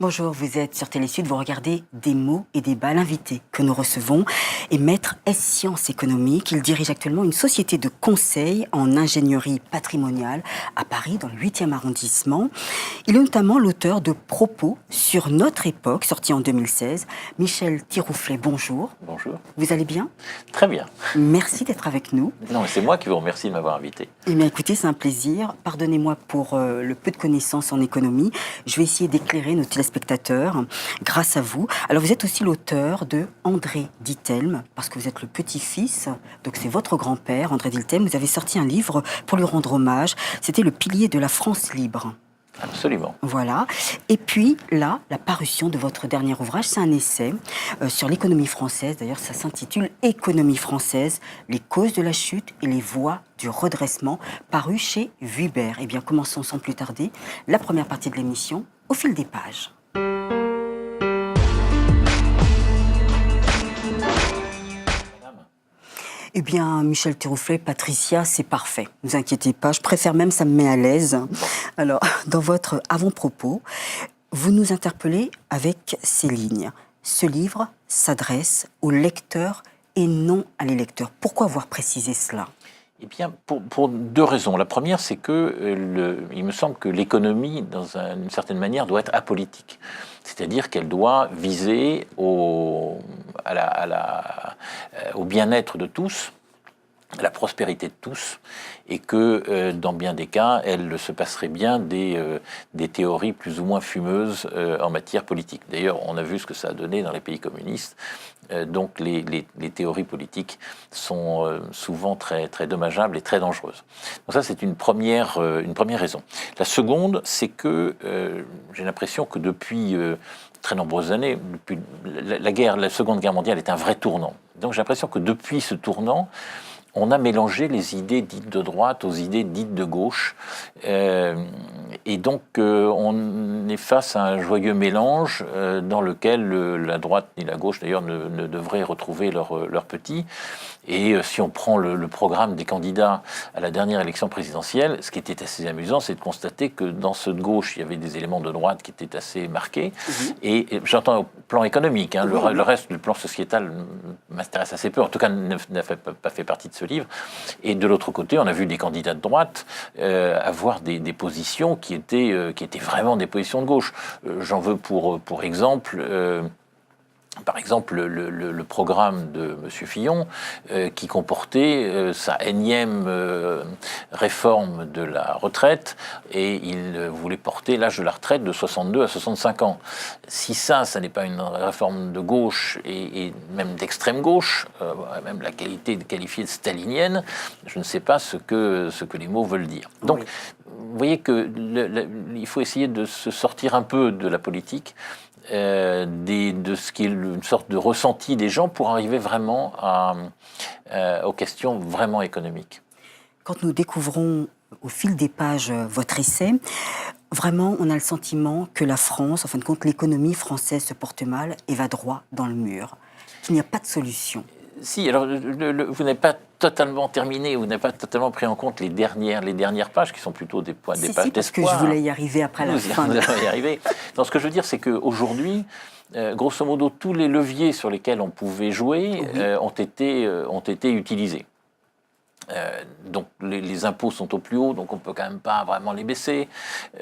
Bonjour, vous êtes sur Télésud, vous regardez Des mots et des bals. L'invité que nous recevons est maître S-Sciences économiques. Il dirige actuellement une société de conseil en ingénierie patrimoniale à Paris, dans le 8e arrondissement. Il est notamment l'auteur de Propos sur notre époque, sorti en 2016. Michel Tirouflet, bonjour. Bonjour. Vous allez bien? Très bien. Merci d'être avec nous. Non, c'est moi qui vous remercie de m'avoir invité. Eh bien, écoutez, c'est un plaisir. Pardonnez-moi pour le peu de connaissances en économie. Je vais essayer d'éclairer nos téléspectateurs grâce à vous. Alors, vous êtes aussi l'auteur de André Dittelme, parce que vous êtes le petit-fils, donc c'est votre grand-père, André Dittelme. Vous avez sorti un livre pour lui rendre hommage. C'était Le pilier de la France libre. Absolument. Voilà. Et puis là, la parution de votre dernier ouvrage, c'est un essai sur l'économie française. D'ailleurs, ça s'intitule Économie française, les causes de la chute et les voies du redressement, paru chez Vuibert. Eh bien, commençons sans plus tarder la première partie de l'émission, au fil des pages. Eh bien, Michel Tirouflet, Patricia, c'est parfait. Ne vous inquiétez pas, je préfère même, ça me met à l'aise. Alors, dans votre avant-propos, vous nous interpellez avec ces lignes. Ce livre s'adresse aux lecteurs et non à les lecteurs. Pourquoi avoir précisé cela ? Eh bien, pour deux raisons. La première, c'est que il me semble que l'économie, d'une certaine manière, doit être apolitique. C'est-à-dire qu'elle doit viser au bien-être de tous, à la prospérité de tous, et que dans bien des cas, elle se passerait bien des théories plus ou moins fumeuses en matière politique. D'ailleurs, on a vu ce que ça a donné dans les pays communistes. Donc les théories politiques sont souvent très, très dommageables et très dangereuses. Donc ça, c'est une première raison. La seconde, c'est que j'ai l'impression que depuis très nombreuses années, depuis la Seconde Guerre mondiale est un vrai tournant. Donc j'ai l'impression que depuis ce tournant, on a mélangé les idées dites de droite aux idées dites de gauche. Et donc, on est face à un joyeux mélange dans lequel la droite ni la gauche, d'ailleurs, ne devraient retrouver leur petit. Et si on prend le programme des candidats à la dernière élection présidentielle, ce qui était assez amusant, c'est de constater que dans ceux de gauche, il y avait des éléments de droite qui étaient assez marqués. Et j'entends au plan économique, hein, le reste du plan sociétal m'intéresse assez peu, en tout cas n'a pas fait partie de ce livre. Et de l'autre côté, on a vu des candidats de droite avoir des positions qui étaient vraiment des positions de gauche. J'en veux pour exemple... Par exemple, le programme de M. Fillon, qui comportait sa énième réforme de la retraite, et il voulait porter l'âge de la retraite de 62 à 65 ans. Si ça n'est pas une réforme de gauche, et même d'extrême gauche, même la qualité qualifiée de stalinienne, je ne sais pas ce que les mots veulent dire. Donc, vous voyez qu'il faut essayer de se sortir un peu de la politique, de ce qui est une sorte de ressenti des gens pour arriver vraiment aux questions vraiment économiques. Quand nous découvrons au fil des pages votre essai, vraiment on a le sentiment que la France, en fin de compte l'économie française se porte mal et va droit dans le mur, qu'il n'y a pas de solution. Si, alors vous n'avez pas totalement terminé, vous n'avez pas totalement pris en compte les dernières pages qui sont plutôt des pages d'espoir. Parce que je voulais y arriver après la fin. Vous allez y arriver. Donc, ce que je veux dire, c'est qu'aujourd'hui, grosso modo, tous les leviers sur lesquels on pouvait jouer ont été utilisés. Donc les impôts sont au plus haut, donc on peut quand même pas vraiment les baisser,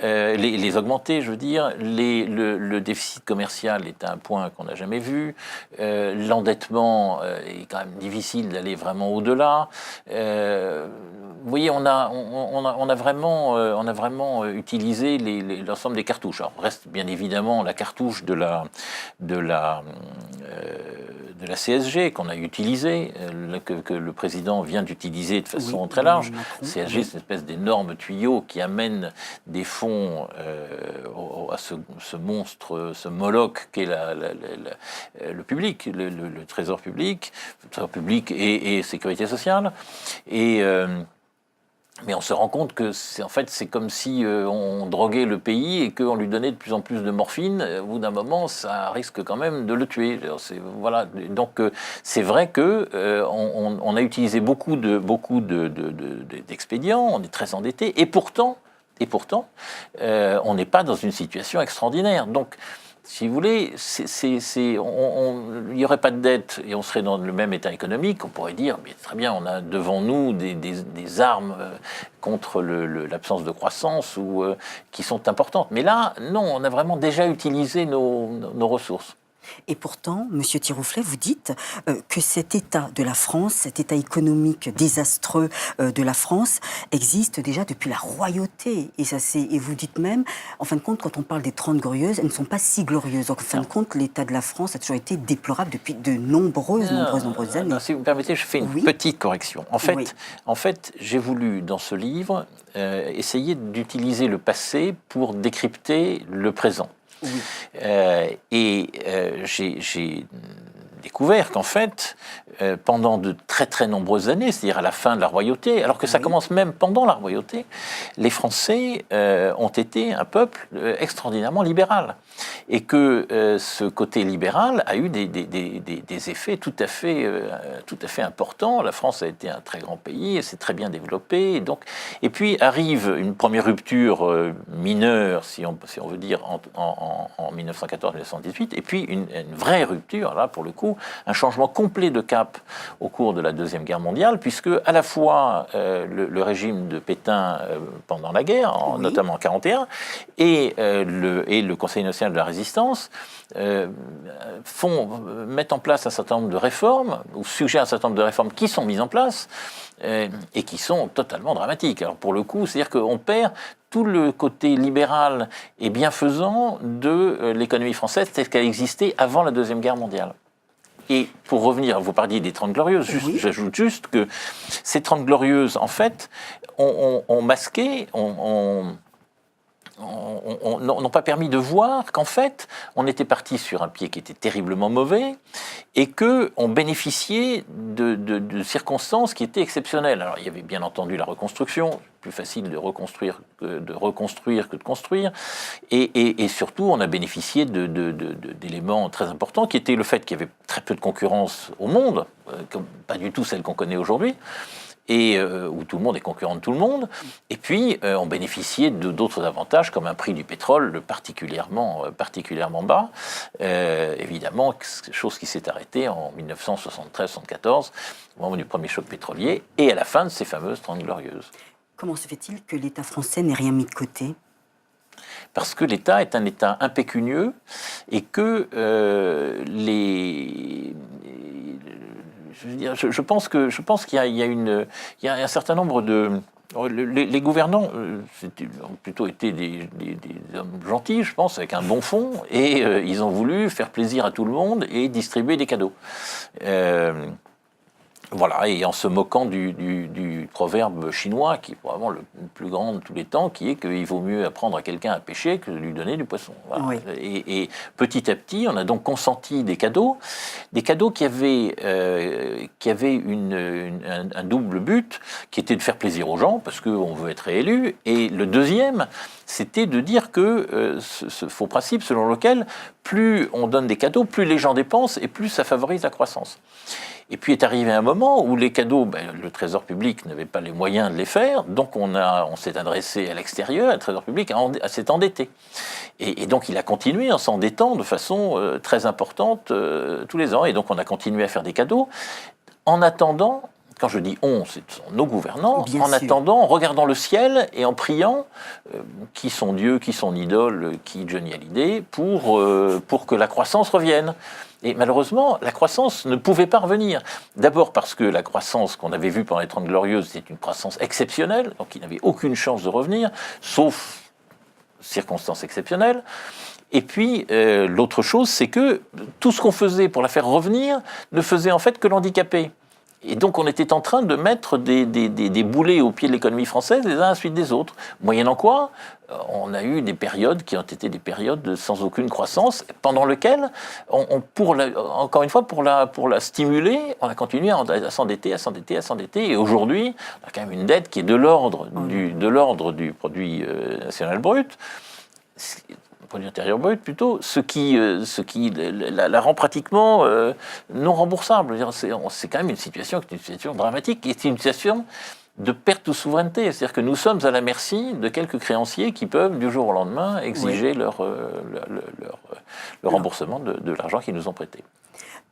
les augmenter, je veux dire. Le déficit commercial est un point qu'on n'a jamais vu. L'endettement est quand même difficile d'aller vraiment au-delà. Vous voyez, on a vraiment utilisé l'ensemble des cartouches. Alors reste bien évidemment la cartouche de la CSG qu'on a utilisée, que le président vient d'utiliser de façon très large. CSG, c'est une espèce d'énorme tuyau qui amène des fonds à ce monstre, ce Moloch qu'est le public, le trésor public et sécurité sociale. Mais on se rend compte que c'est comme si on droguait le pays et qu'on lui donnait de plus en plus de morphine. Au bout d'un moment, ça risque quand même de le tuer. Voilà. Donc c'est vrai que on a utilisé beaucoup d'expédients, on est très endetté, et pourtant, on n'est pas dans une situation extraordinaire. Donc si vous voulez, il n'y aurait pas de dette et on serait dans le même état économique, on pourrait dire, mais très bien, on a devant nous des armes contre l'absence de croissance qui sont importantes. Mais là, non, on a vraiment déjà utilisé nos ressources. Et pourtant, Monsieur Tirouflet, vous dites que cet état de la France, cet état économique désastreux de la France, existe déjà depuis la royauté. Et vous dites même, en fin de compte, quand on parle des 30 glorieuses, elles ne sont pas si glorieuses. Donc, en fin de compte, l'état de la France a toujours été déplorable depuis de nombreuses années. Non, si vous me permettez, je fais une petite correction. En fait, j'ai voulu, dans ce livre, essayer d'utiliser le passé pour décrypter le présent. Oui. J'ai découvert qu'en fait, pendant de très très nombreuses années, c'est-à-dire à la fin de la royauté, alors que ça commence même pendant la royauté, les Français ont été un peuple extraordinairement libéral. Et que ce côté libéral a eu des effets tout à fait importants. La France a été un très grand pays, elle s'est très bien développée. Et puis arrive une première rupture mineure, si on veut dire, en 1914-1918, et puis une vraie rupture, là pour le coup, un changement complet de cap au cours de la Deuxième Guerre mondiale, puisque à la fois le régime de Pétain pendant la guerre, notamment en 1941, et le Conseil national de la Résistance mettent en place un certain nombre de réformes, ou suggèrent un certain nombre de réformes qui sont mises en place, et qui sont totalement dramatiques. Alors pour le coup, c'est-à-dire qu'on perd tout le côté libéral et bienfaisant de l'économie française telle qu'elle existait avant la Deuxième Guerre mondiale. Et pour revenir, vous parliez des 30 Glorieuses, j'ajoute juste que ces 30 Glorieuses, en fait, ont masqué, n'ont pas permis de voir qu'en fait, on était parti sur un pied qui était terriblement mauvais et qu'on bénéficiait de circonstances qui étaient exceptionnelles. Alors, il y avait bien entendu la reconstruction, plus facile de reconstruire que de construire, et surtout, on a bénéficié d'éléments très importants qui étaient le fait qu'il y avait très peu de concurrence au monde, pas du tout celle qu'on connaît aujourd'hui, et où tout le monde est concurrent de tout le monde, et puis on bénéficiait d'autres avantages comme un prix du pétrole particulièrement bas, évidemment, chose qui s'est arrêtée en 1973-74, au moment du premier choc pétrolier, et à la fin de ces fameuses 30 Glorieuses. Comment se fait-il que l'État français n'ait rien mis de côté ? Parce que l'État est un État impécunieux et que je pense qu'il y a un certain nombre de... Les gouvernants ont plutôt été des hommes gentils, je pense, avec un bon fond, et ils ont voulu faire plaisir à tout le monde et distribuer des cadeaux. Voilà, et en se moquant du proverbe chinois, qui est probablement le plus grand de tous les temps, qui est qu'il vaut mieux apprendre à quelqu'un à pêcher que de lui donner du poisson. Voilà. Oui. Et petit à petit, on a donc consenti des cadeaux qui avaient un double but, qui était de faire plaisir aux gens, parce qu'on veut être réélu, et le deuxième, c'était de dire que ce faux principe selon lequel plus on donne des cadeaux, plus les gens dépensent, et plus ça favorise la croissance. Et puis est arrivé un moment où les cadeaux, le Trésor public n'avait pas les moyens de les faire, donc on s'est adressé à l'extérieur, et le Trésor public s'est endetté. Et donc il a continué en s'endettant de façon très importante tous les ans, et donc on a continué à faire des cadeaux, en attendant, quand je dis on, ce sont nos gouvernants, bien en sûr. Attendant, en regardant le ciel et en priant qui sont Dieu, qui sont idole, qui Johnny Hallyday, pour que la croissance revienne. Et malheureusement, la croissance ne pouvait pas revenir. D'abord parce que la croissance qu'on avait vue pendant les 30 Glorieuses, c'était une croissance exceptionnelle, donc il n'avait aucune chance de revenir, sauf circonstances exceptionnelles. Et puis, l'autre chose, c'est que tout ce qu'on faisait pour la faire revenir ne faisait en fait que l'handicaper. Et donc, on était en train de mettre des boulets au pied de l'économie française, les uns à la suite des autres. Moyennant quoi, on a eu des périodes qui ont été des périodes sans aucune croissance, pendant lesquelles, encore une fois, pour la stimuler, on a continué à s'endetter. Et aujourd'hui, on a quand même une dette qui est de l'ordre du produit national brut. Produit intérieur brut plutôt, ce qui la rend pratiquement non remboursable. C'est quand même une situation dramatique, et c'est une situation de perte de souveraineté. C'est-à-dire que nous sommes à la merci de quelques créanciers qui peuvent, du jour au lendemain, exiger leur remboursement de l'argent qu'ils nous ont prêté.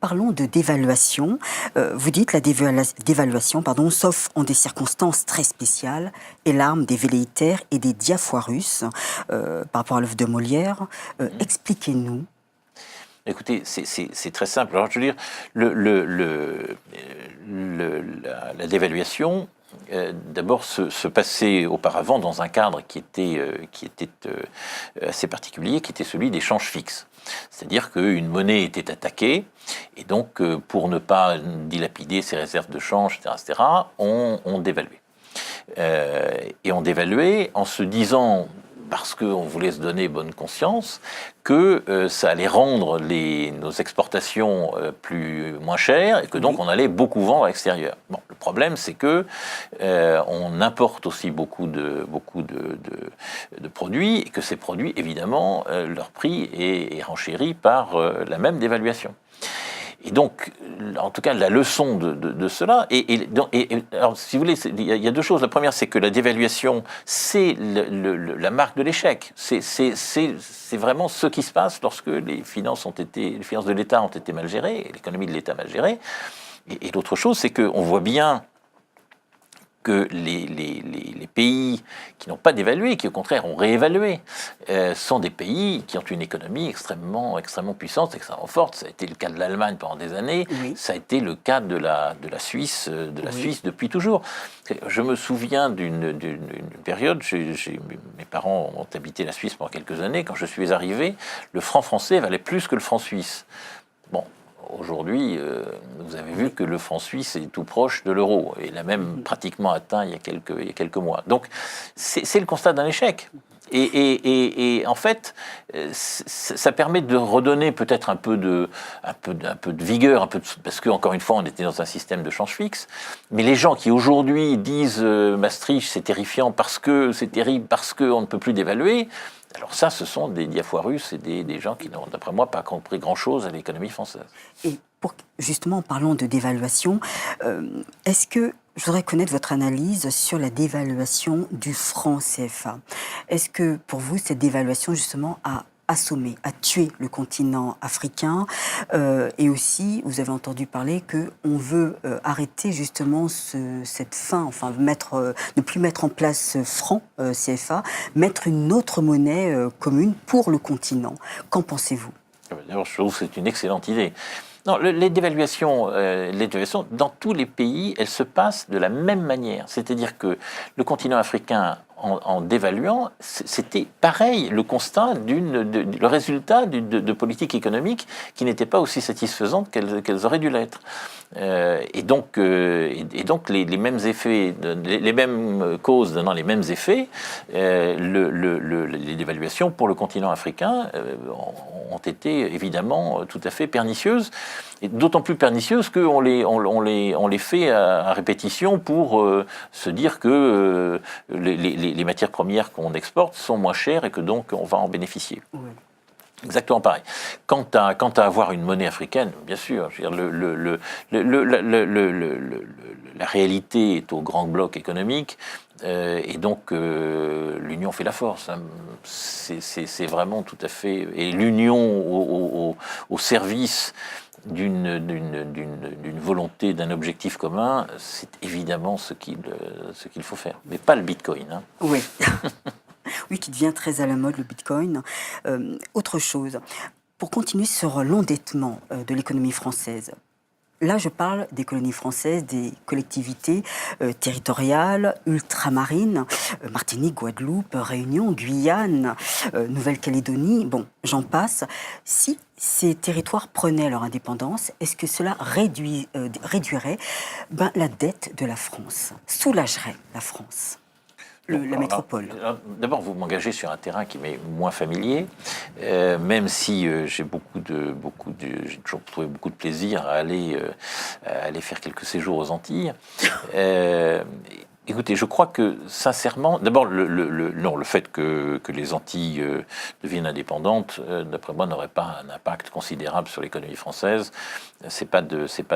Parlons de dévaluation. Vous dites la dévaluation, sauf en des circonstances très spéciales, est l'arme des velléitaires et des diafoirus par rapport à l'œuvre de Molière. Expliquez-nous. Écoutez, c'est très simple. Alors, je veux dire, la dévaluation, d'abord, se passait auparavant dans un cadre qui était assez particulier, qui était celui des changes fixes. C'est-à-dire qu'une monnaie était attaquée, et donc, pour ne pas dilapider ses réserves de change, etc., on dévaluait. Et on dévaluait en se disant, parce qu'on voulait se donner bonne conscience, que ça allait rendre nos exportations moins chères et que donc on allait beaucoup vendre à l'extérieur. Bon, le problème, c'est que on importe aussi beaucoup de produits et que ces produits, évidemment, leur prix est renchéri par la même dévaluation. Et donc, en tout cas, la leçon de cela, alors, si vous voulez, il y a deux choses. La première, c'est que la dévaluation, c'est la marque de l'échec. C'est vraiment ce qui se passe lorsque les finances de l'État ont été mal gérées, l'économie de l'État mal gérée. Et l'autre chose, c'est qu'on voit bien que les pays qui n'ont pas dévalué, qui au contraire ont réévalué, sont des pays qui ont une économie extrêmement puissante, extrêmement forte. Ça a été le cas de l'Allemagne pendant des années, ça a été le cas de la Suisse, Suisse depuis toujours. Je me souviens d'une période, mes parents ont habité la Suisse pendant quelques années, quand je suis arrivé, le franc français valait plus que le franc suisse. Bon. Aujourd'hui, vous avez vu que le franc suisse est tout proche de l'euro. Et l'a même pratiquement atteint il y a quelques mois. Donc, c'est le constat d'un échec. Et en fait, ça permet de redonner peut-être un peu de vigueur, parce qu'encore une fois, on était dans un système de change fixe. Mais les gens qui aujourd'hui disent Maastricht, c'est terrifiant parce que c'est terrible, parce qu'on ne peut plus dévaluer, alors ça, ce sont des diafoirus et des gens qui n'ont, d'après moi, pas compris grand-chose à l'économie française. Et justement, en parlant de dévaluation, est-ce que je voudrais connaître votre analyse sur la dévaluation du franc CFA. Est-ce que, pour vous, cette dévaluation, justement, a assommé, a tué le continent africain et aussi, vous avez entendu parler qu'on veut arrêter justement cette fin, enfin ne plus mettre en place franc CFA, mettre une autre monnaie commune pour le continent. Qu'en pensez-vous? D'abord, je trouve que c'est une excellente idée. Non, les dévaluations, dans tous les pays, elles se passent de la même manière. C'est-à-dire que le continent africain, en dévaluant, c'était pareil, le constat le résultat de politiques économiques qui n'étaient pas aussi satisfaisantes qu'elles auraient dû l'être. Et donc les mêmes effets, les mêmes causes donnant les mêmes effets, les dévaluations pour le continent africain ont été évidemment tout à fait pernicieuses, et d'autant plus pernicieuses qu'on les fait à répétition pour se dire que les matières premières qu'on exporte sont moins chères et que donc on va en bénéficier. Oui. Exactement pareil. Quant à avoir une monnaie africaine, bien sûr, je veux dire, la réalité est au grand bloc économique et donc l'union fait la force. Hein. C'est vraiment tout à fait... Et l'union au service d'une volonté, d'un objectif commun, c'est évidemment ce qu'il faut faire. Mais pas le Bitcoin. Hein. Oui. Oui, qui devient très à la mode, le Bitcoin. Autre chose, pour continuer sur l'endettement de l'économie française, là je parle des colonies françaises, des collectivités territoriales, ultramarines, Martinique, Guadeloupe, Réunion, Guyane, Nouvelle-Calédonie, bon, j'en passe. Si ces territoires prenaient leur indépendance, est-ce que cela réduirait la dette de la France, soulagerait la France ? La métropole. D'abord, vous m'engagez sur un terrain qui m'est moins familier, même si j'ai toujours trouvé beaucoup de plaisir à aller faire quelques séjours aux Antilles. Écoutez, je crois que, sincèrement, d'abord, le fait que les Antilles deviennent indépendantes, d'après moi, n'aurait pas un impact considérable sur l'économie française. C'est pas de cet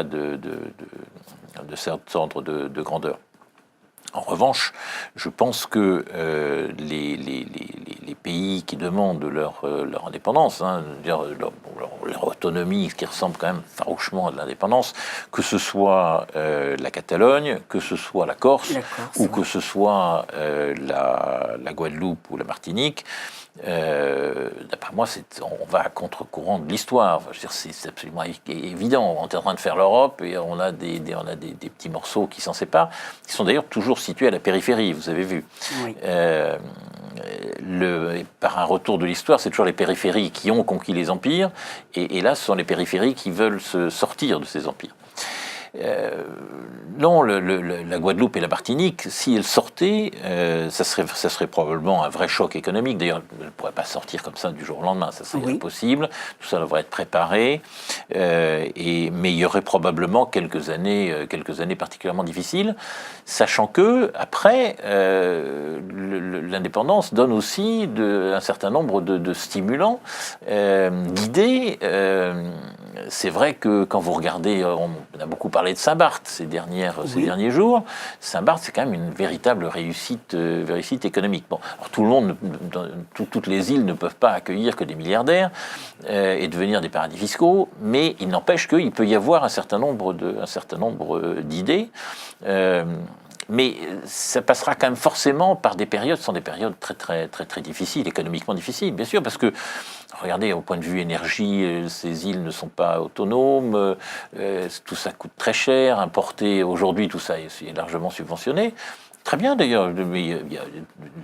ordre de grandeur. En revanche, je pense que les pays qui demandent leur indépendance, leur autonomie, ce qui ressemble quand même farouchement à de l'indépendance, que ce soit la Catalogne, que ce soit la Corse ou que ce soit la Guadeloupe ou la Martinique, d'après moi, on va à contre-courant de l'histoire. Enfin, je veux dire, c'est absolument évident. On est en train de faire l'Europe et on a des petits morceaux qui s'en séparent, qui sont d'ailleurs toujours situés à la périphérie, vous avez vu. Oui. Par un retour de l'histoire, c'est toujours les périphéries qui ont conquis les empires, et là, ce sont les périphéries qui veulent se sortir de ces empires. Non, la Guadeloupe et la Martinique, si elles sortaient, ça serait probablement un vrai choc économique. D'ailleurs, elles ne pourraient pas sortir comme ça du jour au lendemain, ça serait impossible. Tout ça devrait être préparé, mais il y aurait probablement quelques années particulièrement difficiles, sachant que après, l'indépendance donne aussi un certain nombre de stimulants, d'idées. C'est vrai que quand vous regardez, on a beaucoup parlé de Saint-Barth ces derniers jours. Saint-Barth, c'est quand même une véritable réussite économique. Bon, alors tout le monde, toutes les îles ne peuvent pas accueillir que des milliardaires et devenir des paradis fiscaux, mais il n'empêche qu'il peut y avoir un certain nombre d'idées. Mais ça passera quand même forcément par des périodes, ce sont des périodes très, très, très, très difficiles, économiquement difficiles, bien sûr, parce que, regardez, au point de vue énergie, ces îles ne sont pas autonomes, tout ça coûte très cher, importer aujourd'hui, tout ça est largement subventionné. Très bien d'ailleurs, mais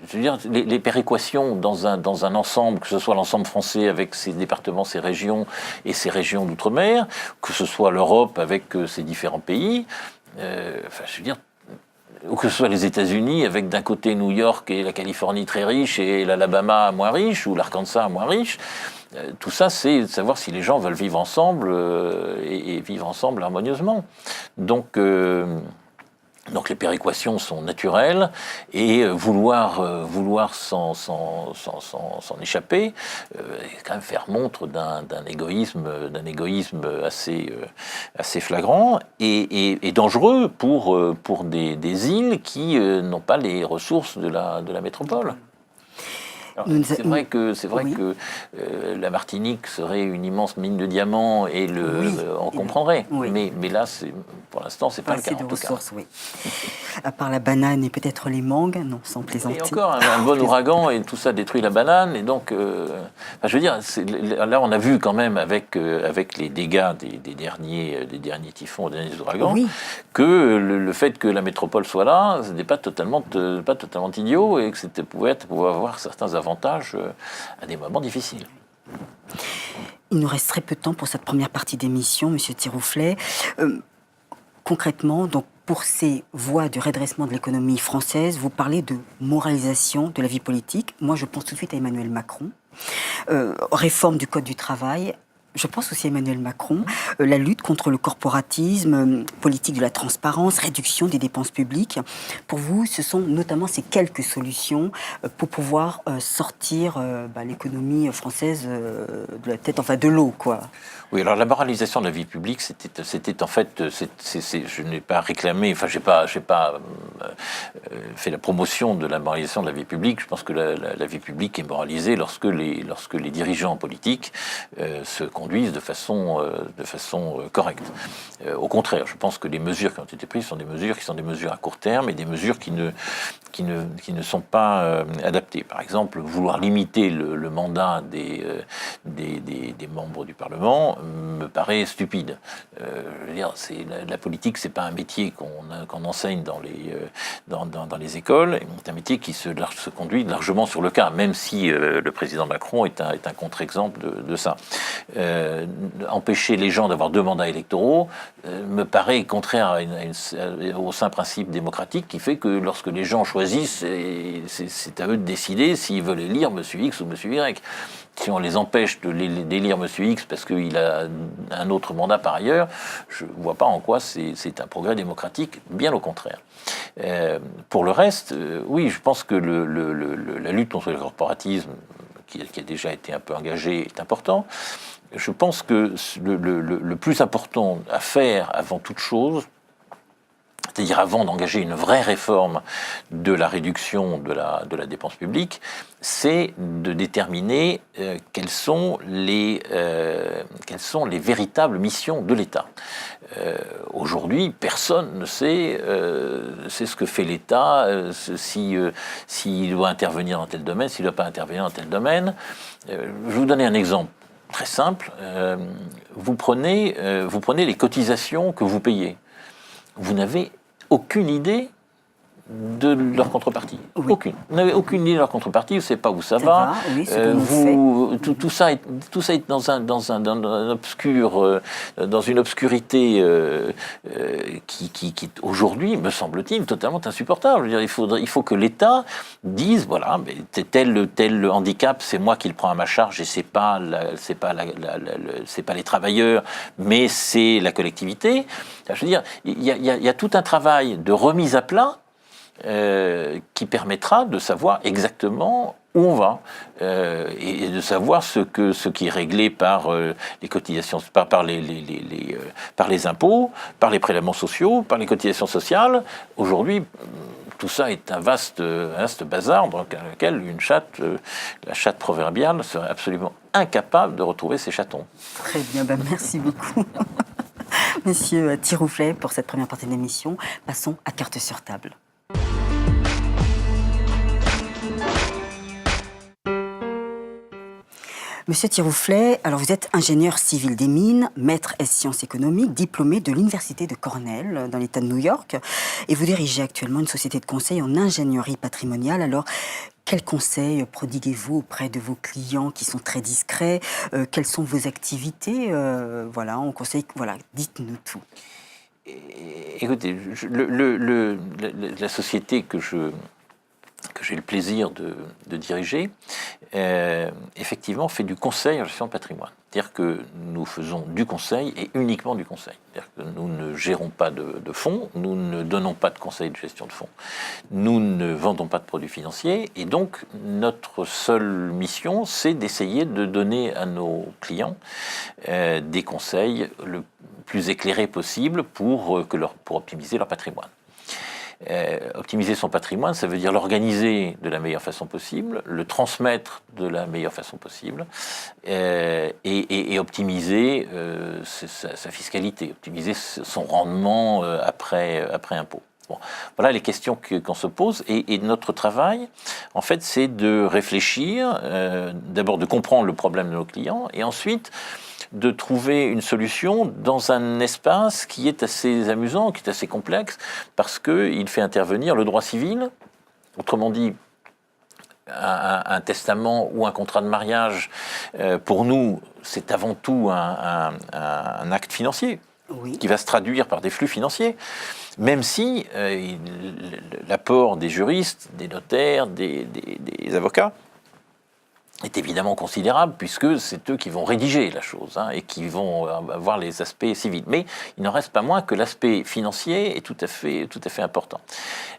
je veux dire, les péréquations dans un ensemble, que ce soit l'ensemble français avec ses départements, ses régions et ses régions d'outre-mer, que ce soit l'Europe avec ses différents pays, je veux dire, ou que ce soit les États-Unis, avec d'un côté New York et la Californie très riche et l'Alabama moins riche, ou l'Arkansas moins riche, tout ça, c'est de savoir si les gens veulent vivre ensemble et vivre ensemble harmonieusement. Donc les péréquations sont naturelles et vouloir s'en échapper, quand même faire montre d'un égoïsme assez flagrant et dangereux pour des îles qui n'ont pas les ressources de la métropole. C'est vrai que la Martinique serait une immense mine de diamants et on comprendrait. Oui. Mais là, pour l'instant, c'est pas le cas. De ressources, oui. À part la banane et peut-être les mangues, non, sans plaisanter. Et encore un bon ouragan et tout ça détruit la banane. Et donc, je veux dire, là, on a vu quand même avec les dégâts des derniers typhons, des derniers ouragans, que le fait que la métropole soit là, ce n'est pas totalement idiot et que c'était pouvait avoir certains avantages à des moments difficiles. Il nous reste très peu de temps pour cette première partie d'émission, Monsieur Tirouflet. Concrètement, donc, pour ces voies du redressement de l'économie française, vous parlez de moralisation de la vie politique. Moi, je pense tout de suite à Emmanuel Macron. Réforme du Code du travail. Je pense aussi à Emmanuel Macron, la lutte contre le corporatisme, politique de la transparence, réduction des dépenses publiques. Pour vous, ce sont notamment ces quelques solutions pour pouvoir sortir l'économie française de la tête, enfin de l'eau, quoi. Oui, alors la moralisation de la vie publique, c'était en fait, je n'ai pas réclamé, enfin, j'ai pas fait la promotion de la moralisation de la vie publique. Je pense que la vie publique est moralisée lorsque les dirigeants politiques se conduisent de façon correcte. Au contraire, je pense que les mesures qui ont été prises sont des mesures à court terme et des mesures qui ne sont pas adaptées. Par exemple, vouloir limiter le mandat des membres du Parlement me paraît stupide. Je veux dire, la politique, c'est pas un métier qu'on enseigne dans les écoles. C'est un métier qui se conduit largement sur le cas, même si le président Macron est un contre-exemple de ça. Empêcher les gens d'avoir 2 mandats électoraux me paraît contraire au saint principe démocratique qui fait que lorsque les gens choisissent, c'est à eux de décider s'ils veulent élire M. X ou M. Y. Si on les empêche d'élire M. X parce qu'il a un autre mandat par ailleurs, je ne vois pas en quoi c'est un progrès démocratique, bien au contraire. Pour le reste, oui, je pense que la lutte contre le corporatisme, qui a déjà été un peu engagée, est important. Je pense que le plus important à faire avant toute chose, c'est-à-dire avant d'engager une vraie réforme de la réduction de la dépense publique, c'est de déterminer quelles sont les véritables missions de l'État. Aujourd'hui, personne ne sait ce que fait l'État, s'il doit intervenir dans tel domaine, s'il ne doit pas intervenir dans tel domaine. Je vais vous donner un exemple très simple. Vous prenez les cotisations que vous payez. Vous n'avez aucune idée de leur contrepartie. Oui. Aucune. Vous n'avez aucune idée de leur contrepartie, vous ne savez pas où ça va. Oui, tout ça est dans une obscurité qui aujourd'hui, me semble-t-il, totalement insupportable. Je veux dire, il faut que l'État dise, voilà, mais tel handicap, c'est moi qui le prends à ma charge et c'est pas les travailleurs, mais c'est la collectivité. Je veux dire, il y a tout un travail de remise à plat qui permettra de savoir exactement où on va et de savoir ce qui est réglé par les cotisations, par les impôts, par les prélèvements sociaux, par les cotisations sociales. Aujourd'hui, tout ça est un vaste bazar dans lequel la chatte proverbiale serait absolument incapable de retrouver ses chatons. Très bien, merci beaucoup. Monsieur Tirouflet, pour cette première partie de l'émission, passons à carte sur table. Monsieur Tirouflet, alors vous êtes ingénieur civil des mines, maître S sciences économiques, diplômé de l'université de Cornell dans l'État de New York, et vous dirigez actuellement une société de conseil en ingénierie patrimoniale. Alors, quels conseils prodiguez-vous auprès de vos clients qui sont très discrets? Quelles sont vos activités? En conseil, dites-nous tout. Écoutez, la société que j'ai le plaisir de diriger, effectivement, fait du conseil en gestion de patrimoine. C'est-à-dire que nous faisons du conseil et uniquement du conseil. C'est-à-dire que nous ne gérons pas de fonds, nous ne donnons pas de conseils de gestion de fonds, nous ne vendons pas de produits financiers, et donc notre seule mission, c'est d'essayer de donner à nos clients des conseils le plus éclairés possible pour optimiser leur patrimoine. Optimiser son patrimoine, ça veut dire l'organiser de la meilleure façon possible, le transmettre de la meilleure façon possible, et optimiser sa fiscalité, optimiser son rendement après impôt. Bon, voilà les questions qu'on se pose, et notre travail, en fait, c'est de réfléchir, d'abord de comprendre le problème de nos clients, et ensuite de trouver une solution dans un espace qui est assez amusant, qui est assez complexe, parce qu'il fait intervenir le droit civil. Autrement dit, un testament ou un contrat de mariage, pour nous, c'est avant tout un acte financier, oui, qui va se traduire par des flux financiers, même si l'apport des juristes, des notaires, des avocats est évidemment considérable, puisque c'est eux qui vont rédiger la chose et qui vont avoir les aspects civils. Mais il n'en reste pas moins que l'aspect financier est tout à fait important.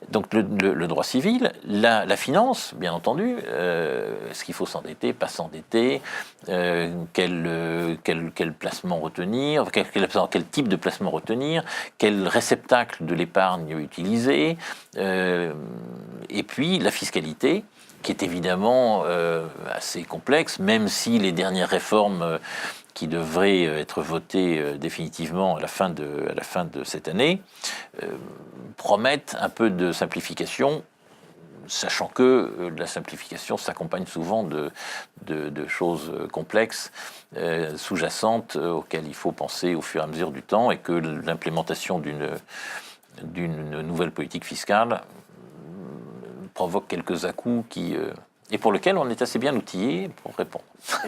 Donc le droit civil, la finance, bien entendu, est-ce qu'il faut s'endetter, pas s'endetter, quel placement retenir, quel type de placement retenir, quel réceptacle de l'épargne utiliser, et puis la fiscalité, qui est évidemment assez complexe, même si les dernières réformes qui devraient être votées définitivement à la fin de cette année promettent un peu de simplification, sachant que la simplification s'accompagne souvent de choses complexes, sous-jacentes, auxquelles il faut penser au fur et à mesure du temps, et que l'implémentation d'une nouvelle politique fiscale provoque quelques à-coups et pour lesquels on est assez bien outillé pour répondre.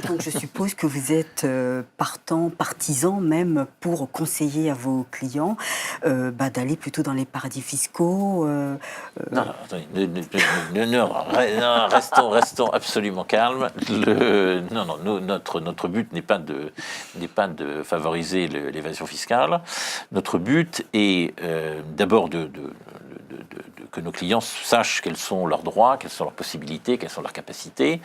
Donc je suppose que vous êtes partisan même pour conseiller à vos clients d'aller plutôt dans les paradis fiscaux. Non, restons absolument calmes. Notre but n'est pas de favoriser l'évasion fiscale. Notre but est d'abord que nos clients sachent quels sont leurs droits, quelles sont leurs possibilités, quelles sont leurs capacités.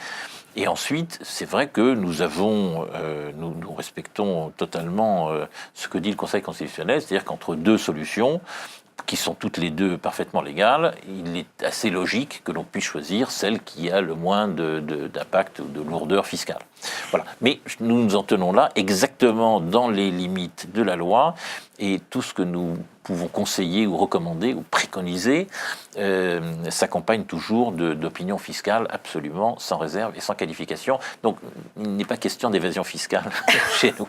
Et ensuite, c'est vrai que nous respectons totalement ce que dit le Conseil constitutionnel, c'est-à-dire qu'entre deux solutions, qui sont toutes les deux parfaitement légales, il est assez logique que l'on puisse choisir celle qui a le moins d'impact ou de lourdeur fiscale. Voilà. Mais nous nous en tenons là exactement dans les limites de la loi, et tout ce que nous pouvons conseiller ou recommander ou préconiser s'accompagne toujours d'opinions fiscales absolument sans réserve et sans qualification. Donc il n'est pas question d'évasion fiscale chez nous.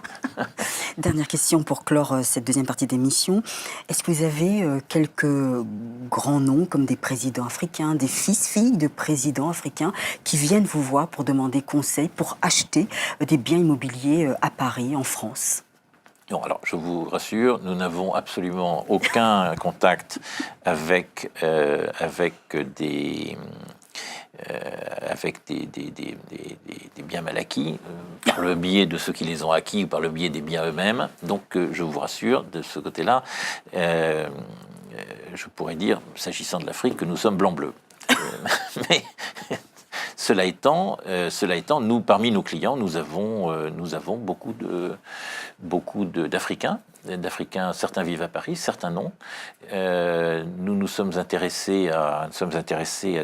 Dernière question pour clore cette deuxième partie d'émission. Est-ce que vous avez quelques grands noms comme des présidents africains, des fils-filles de présidents africains qui viennent vous voir pour demander conseil pour acheter des biens immobiliers à Paris, en France ? Non, alors je vous rassure, nous n'avons absolument aucun contact avec des biens mal acquis, par le biais de ceux qui les ont acquis ou par le biais des biens eux-mêmes. Donc je vous rassure, de ce côté-là, je pourrais dire, s'agissant de l'Afrique, que nous sommes blanc-bleu. Mais cela étant, nous, parmi nos clients, nous avons beaucoup d'Africains. Certains vivent à Paris, certains non. Nous nous sommes intéressés à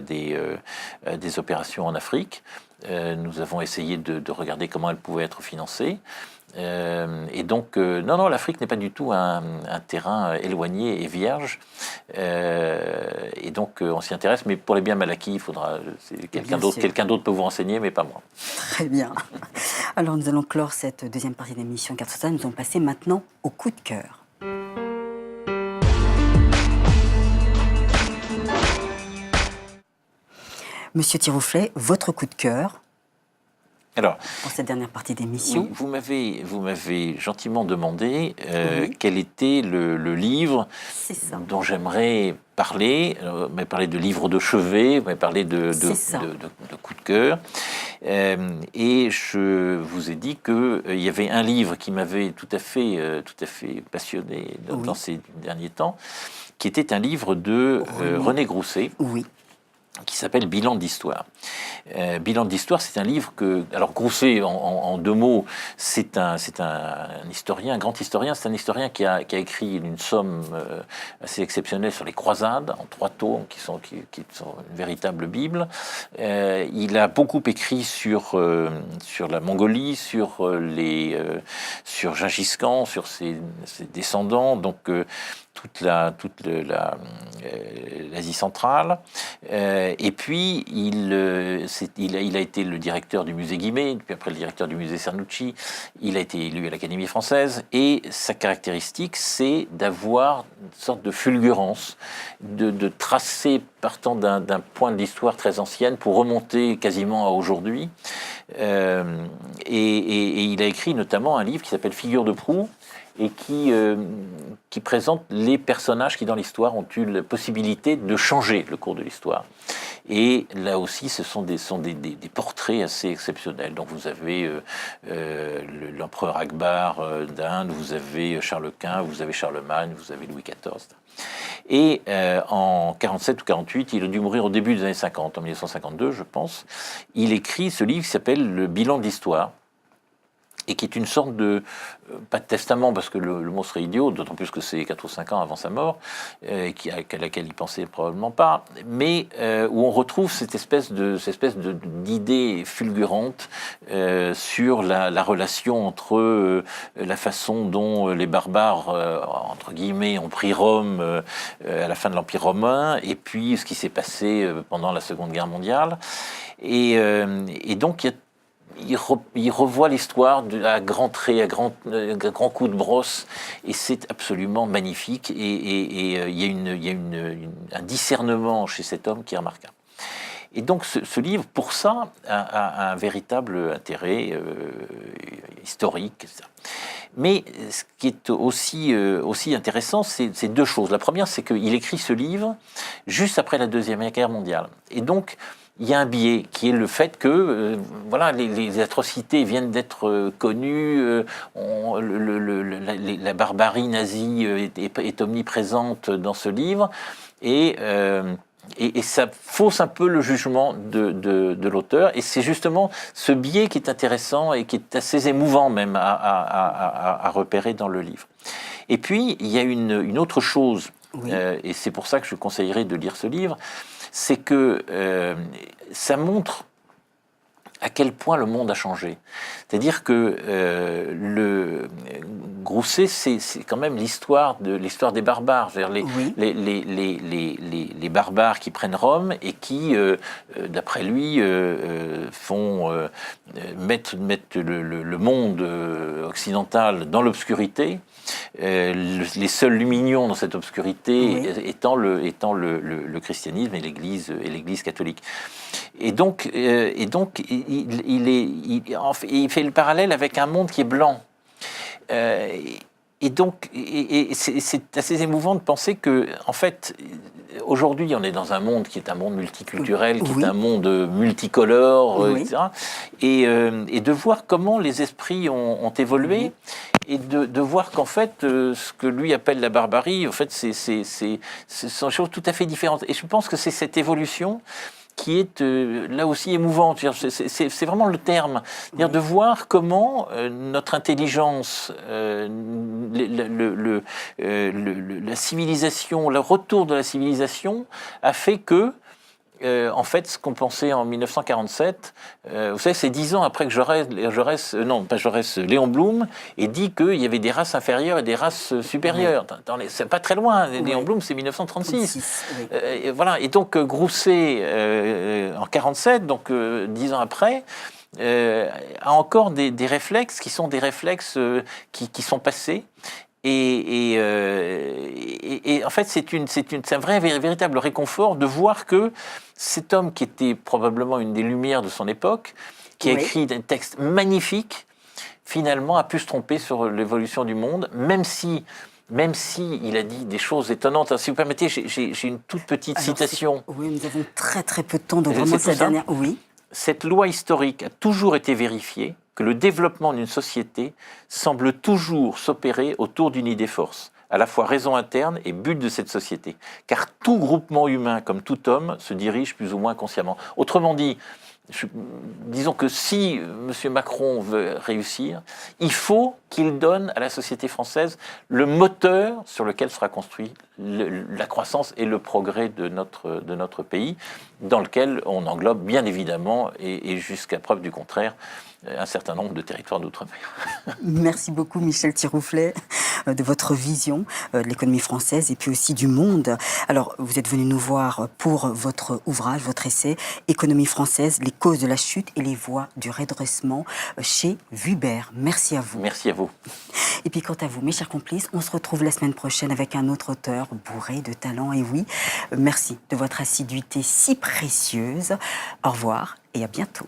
des opérations en Afrique. Nous avons essayé de regarder comment elles pouvaient être financées. Et donc, non, l'Afrique n'est pas du tout un terrain éloigné et vierge. Et donc, on s'y intéresse. Mais pour les biens mal acquis, il faudra quelqu'un d'autre peut vous renseigner, mais pas moi. Très bien. Alors, nous allons clore cette deuxième partie de l'émission Carte Postale. Nous allons passer maintenant au coup de cœur. Monsieur Tirouflet, votre coup de cœur alors, pour cette dernière partie d'émission. Oui, vous m'avez gentiment demandé quel était le livre dont j'aimerais parler, mais parler de livres de chevet, mais parler de coup de cœur. Et je vous ai dit qu'il y avait un livre qui m'avait tout à fait passionné dans ces derniers temps, qui était un livre de René Grousset. Oui. Qui s'appelle Bilan d'histoire. Bilan d'histoire, c'est un livre que... Alors Grousset, en deux mots, c'est un historien, un grand historien. C'est un historien qui a écrit une somme assez exceptionnelle sur les croisades, en 3 tomes, qui sont une véritable Bible. Il a beaucoup écrit sur la Mongolie, sur Gengis Khan, sur ses descendants, donc toute l'Asie centrale. Et puis, il a été le directeur du musée Guimet, puis après le directeur du musée Cernucci. Il a été élu à l'Académie française. Et sa caractéristique, c'est d'avoir une sorte de fulgurance, de tracer, partant d'un point de l'histoire très ancienne, pour remonter quasiment à aujourd'hui. Et il a écrit notamment un livre qui s'appelle Figures de proue, et qui présente les personnages qui, dans l'histoire, ont eu la possibilité de changer le cours de l'histoire. Et là aussi, ce sont des portraits assez exceptionnels. Donc vous avez l'empereur Akbar d'Inde, vous avez Charles Quint, vous avez Charlemagne, vous avez Louis XIV. Et en 47 ou 48, il a dû mourir au début des années 50, en 1952, je pense. Il écrit ce livre qui s'appelle Le Bilan de l'histoire, et qui est une sorte de, pas de testament, parce que le mot serait idiot, d'autant plus que c'est 4 ou 5 ans avant sa mort, à laquelle il pensait probablement pas, mais où on retrouve cette espèce d'idée fulgurante sur la relation entre la façon dont les barbares, entre guillemets, ont pris Rome à la fin de l'Empire romain, et puis ce qui s'est passé pendant la Seconde Guerre mondiale. Et donc, il revoit l'histoire à grands traits, à grands coups de brosse, et c'est absolument magnifique. Et il y a un discernement chez cet homme qui est remarquable. Et donc ce livre, pour ça, a un véritable intérêt historique, etc. Mais ce qui est aussi intéressant, c'est 2 choses. La première, c'est qu'il écrit ce livre juste après la Deuxième Guerre mondiale. Et donc, il y a un biais qui est le fait que les atrocités viennent d'être connues, la barbarie nazie est omniprésente dans ce livre, et ça fausse un peu le jugement de l'auteur. Et c'est justement ce biais qui est intéressant et qui est assez émouvant même à repérer dans le livre. Et puis, il y a une autre chose Oui. et c'est pour ça que je conseillerais de lire ce livre, c'est que ça montre à quel point le monde a changé. C'est-à-dire que Grousset, c'est quand même l'histoire des barbares, Oui. les barbares qui prennent Rome et qui, d'après lui, mettent le monde occidental dans l'obscurité. Les seuls lumignons dans cette obscurité étant le christianisme et l'Église catholique. Et donc, il fait le parallèle avec un monde qui est blanc. Et c'est assez émouvant de penser que, en fait, aujourd'hui, on est dans un monde qui est un monde multiculturel, qui est un monde multicolore, etc. Et de voir comment les esprits ont évolué, et de voir qu'en fait, ce que lui appelle la barbarie, en fait, ce sont des choses tout à fait différentes. Et je pense que c'est cette évolution qui est là aussi émouvante. C'est vraiment le terme. C'est-à-dire de voir comment notre intelligence, la civilisation, le retour de la civilisation a fait que, en fait, ce qu'on pensait en 1947, vous savez, c'est 10 ans après que Léon Blum ait dit qu'il y avait des races inférieures et des races supérieures. C'est pas très loin. Léon Blum, c'est 1936. Voilà. Et donc Grousset, en 47, donc 10 ans après, a encore des réflexes qui sont des réflexes qui sont passés. Et en fait, c'est un véritable réconfort de voir que cet homme qui était probablement une des lumières de son époque, qui a écrit des textes magnifiques, finalement a pu se tromper sur l'évolution du monde, même si il a dit des choses étonnantes. Si vous permettez, j'ai une toute petite citation. Oui, nous avons très très peu de temps, donc vraiment cette dernière... Oui. Cette loi historique a toujours été vérifiée, que le développement d'une société semble toujours s'opérer autour d'une idée force, à la fois raison interne et but de cette société. Car tout groupement humain, comme tout homme, se dirige plus ou moins consciemment. Autrement dit, disons que si M. Macron veut réussir, il faut qu'il donne à la société française le moteur sur lequel sera construit la croissance et le progrès de notre pays, dans lequel on englobe bien évidemment, et jusqu'à preuve du contraire, un certain nombre de territoires d'outre-mer. Merci beaucoup Michel Tirouflet de votre vision de l'économie française et puis aussi du monde. Alors, vous êtes venu nous voir pour votre ouvrage, votre essai « Économie française, les causes de la chute et les voies du redressement » chez Vuibert. Merci à vous. Merci à vous. Et puis quant à vous, mes chers complices, on se retrouve la semaine prochaine avec un autre auteur bourré de talent. Et oui, merci de votre assiduité si précieuse. Au revoir et à bientôt.